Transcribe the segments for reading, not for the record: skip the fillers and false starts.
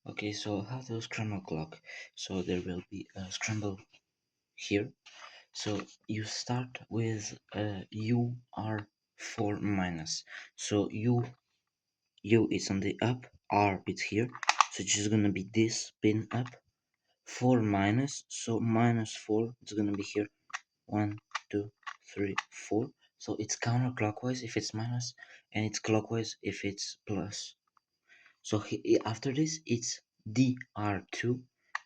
Okay, so how to scramble clock. So there will be a scramble here. So you start with UR4 minus. So U is on the up, R is here. So it's just gonna be this pin up. 4 minus, so minus 4, it's gonna be here. 1, 2, 3, 4. So it's counterclockwise if it's minus, and it's clockwise if it's plus. So after this, it's DR2,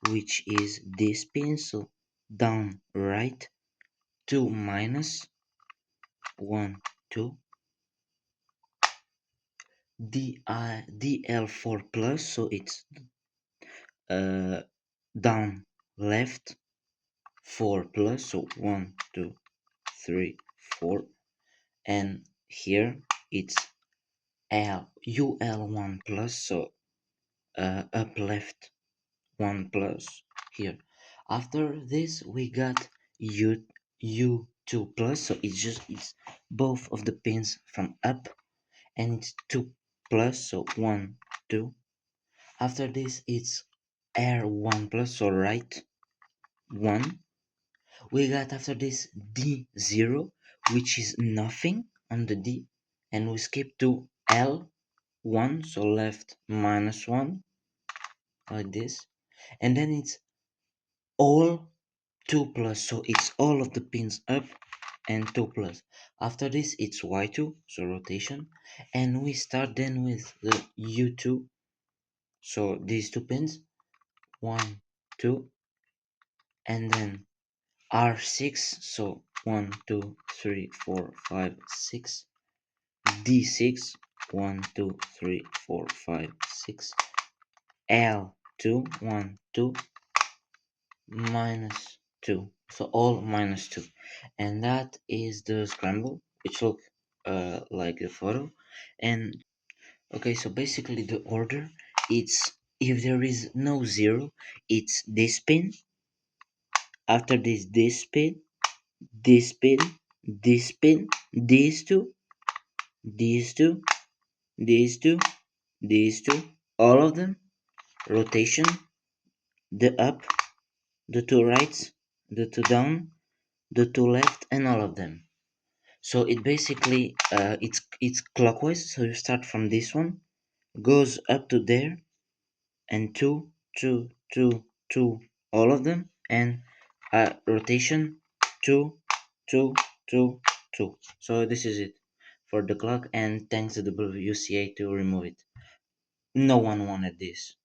which is this pin. So down right, 2 minus, 1, 2. DL4 plus, so it's uh, down left, 4 plus, so 1, 2, 3, 4. And here it's UL1 plus, so up left 1 plus here. After this we got U2 plus, so it's both of the pins from up, and it's 2 plus, so 1, 2. After this it's R1 plus, so right 1. We got after this D0, which is nothing on the D, and we skip to L1, so left minus 1, like this. And then it's all 2 plus, so it's all of the pins up and 2 plus. After this it's Y2, so rotation, and we start then with the U2, so these two pins, 1, 2, and then R6, so 1, 2, 3, 4, 5, 6, D6, 1, 2, 3, 4, 5, 6, L2, 1, 2, minus 2, so all minus 2, and that is the scramble, which look like the photo. And okay, so basically the order, it's if there is no zero, it's this pin, after this pin, this pin, this pin, these two, these two, these two, these two, all of them, rotation, the up, the two rights, the two down, the two left, and all of them. So it basically it's clockwise. So you start from this one, goes up to there, and two, two, two, two, all of them, and rotation, two, two, two, two. So this is it for the clock, and thanks to the WCA to remove it. No one wanted this.